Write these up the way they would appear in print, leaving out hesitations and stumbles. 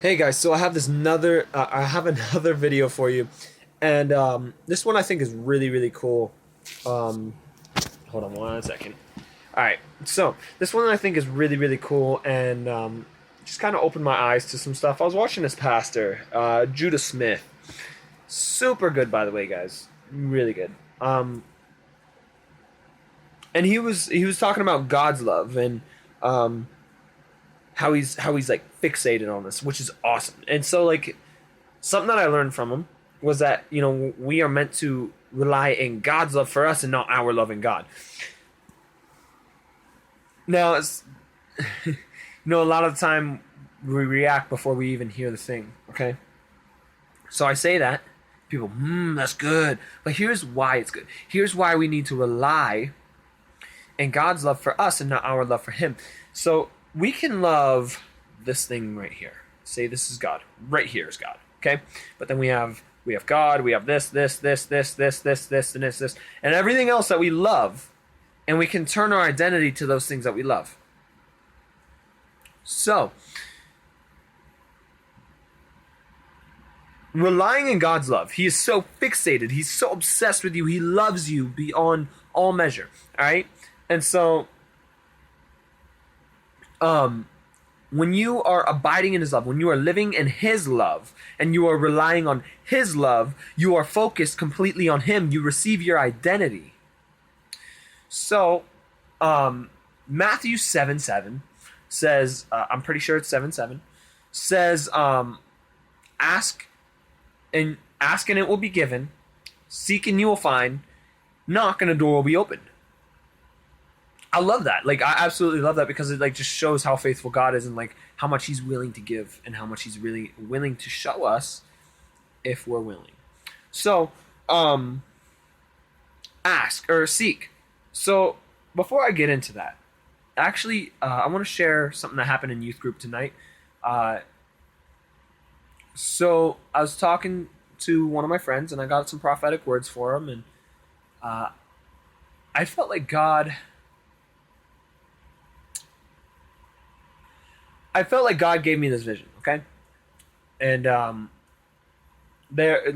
Hey guys, so I have another video for you, and this one I think is really cool. Um, Hold on 1 second. All right, so this one I think is really cool, and just kind of opened my eyes to some stuff. I was watching this pastor, Judah Smith, super good by the way, guys, really good. And he was talking about God's love and um, how he's like fixated on this, which is awesome. And so like something that I learned from him was that we are meant to rely in God's love for us and not our love in God. Now, a lot of the time we react before we even hear the thing. Okay, so I say that people, that's good, but here's why it's good. Here's why we need to rely in God's love for us and not our love for Him. So we can love this thing right here. Say this is God. Right here is God. Okay, but then we have God. We have this, and everything else that we love, and we can turn our identity to those things that we love. So, relying in God's love, He is so fixated. He's so obsessed with you. He loves you beyond all measure. All right, and so, when you are abiding in His love, when you are living in His love, and you are relying on His love, you are focused completely on Him. You receive your identity. So, Matthew 7:7 says, I'm pretty sure it's 7:7, says, ask and it will be given, seek and you will find, knock and the door will be opened. I love that. Like, I absolutely love that because it like just shows how faithful God is and like how much He's willing to give and how much He's really willing to show us if we're willing. So, ask or seek. So before I get into that, actually, I want to share something that happened in youth group tonight. So I was talking to one of my friends and I got some prophetic words for him, and I felt like God. I felt like God gave me this vision, okay? And there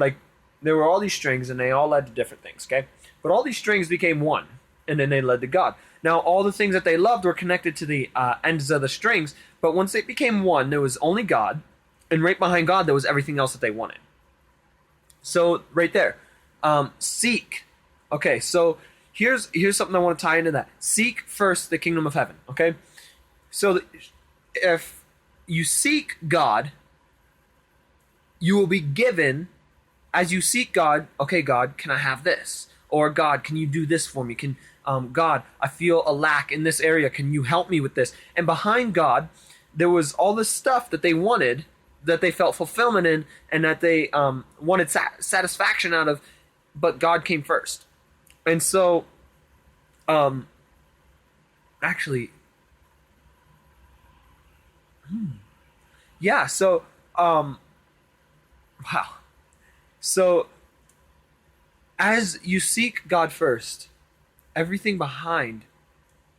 were all these strings, and they all led to different things, okay? But all these strings became one, and then they led to God. Now, all the things that they loved were connected to the ends of the strings, but once they became one, there was only God, and right behind God, there was everything else that they wanted. So, right there, seek. Okay, so here's something I want to tie into that. Seek first the kingdom of heaven, okay? So, if you seek God, you will be given, as you seek God, okay, God, can I have this? Or God, can you do this for me? God, I feel a lack in this area. Can you help me with this? And behind God, there was all this stuff that they wanted, that they felt fulfillment in, and that they wanted satisfaction out of, but God came first. And so, actually, yeah, so, wow. So, as you seek God first, everything behind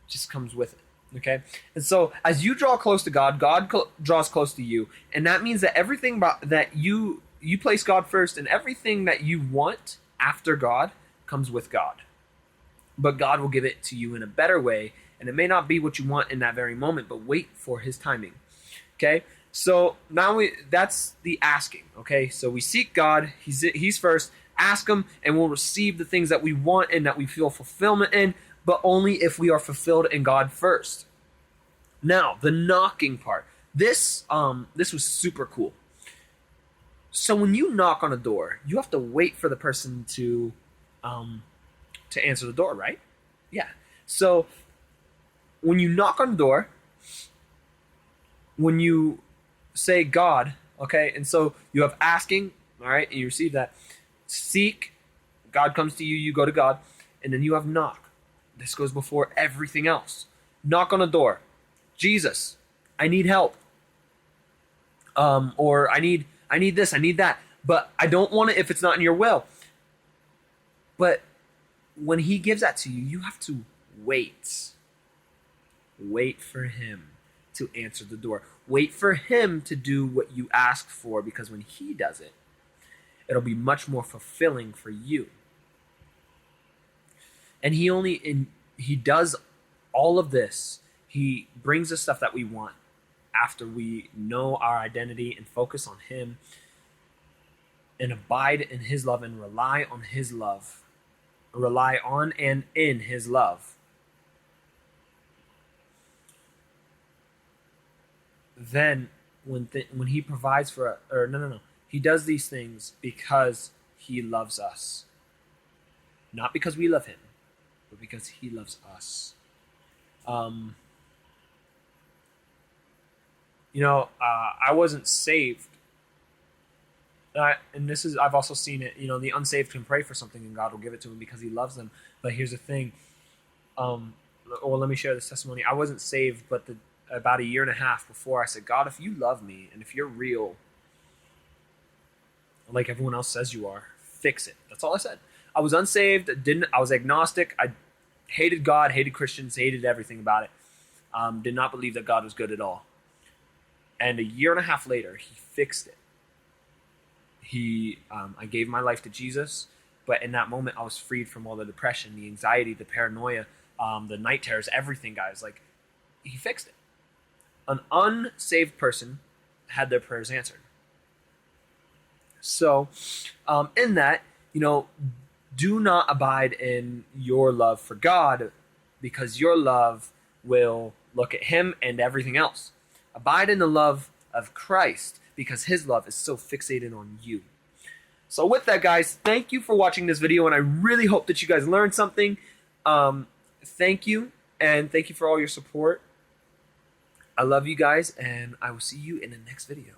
just comes with it, okay? And so, as you draw close to God, draws close to you, and that means that everything that you place God first, and everything that you want after God comes with God. But God will give it to you in a better way, and it may not be what you want in that very moment, but wait for His timing. Okay, so now that's the asking. Okay, so we seek God, He's first, ask Him, and we'll receive the things that we want and that we feel fulfillment in, but only if we are fulfilled in God first. Now, the knocking part. This was super cool. So when you knock on a door, you have to wait for the person to answer the door, right? Yeah. So when you knock on the door, when you say God, okay, and so you have asking, all right, and you receive that. Seek, God comes to you, you go to God, and then you have knock. This goes before everything else. Knock on the door. Jesus, I need help. Or I need this, I need that, but I don't want it if it's not in your will. But when He gives that to you, you have to wait. Wait for Him to answer the door. Wait for him to do what you ask for, because when he does it, it'll be much more fulfilling for you. And he does all of this. He brings us stuff that we want after we know our identity and focus on him and abide in his love and rely on his love. Rely on and in his love. Then when he provides for, or no, he does these things because he loves us. Not because we love him, but because he loves us. I wasn't saved. And this is, I've also seen it, the unsaved can pray for something and God will give it to him because he loves them. But here's the thing. Let me share this testimony. I wasn't saved, but about a year and a half before, I said, God, if you love me and if you're real, like everyone else says you are, fix it. That's all I said. I was unsaved. I was agnostic. I hated God, hated Christians, hated everything about it. Did not believe that God was good at all. And a year and a half later, he fixed it. I gave my life to Jesus, but in that moment, I was freed from all the depression, the anxiety, the paranoia, the night terrors, everything, guys. Like, he fixed it. An unsaved person had their prayers answered. So, in that, do not abide in your love for God, because your love will look at him and everything else. Abide in the love of Christ, because his love is so fixated on you. So with that, guys, thank you for watching this video, and I really hope that you guys learned something. Thank you, and thank you for all your support. I love you guys, and I will see you in the next video.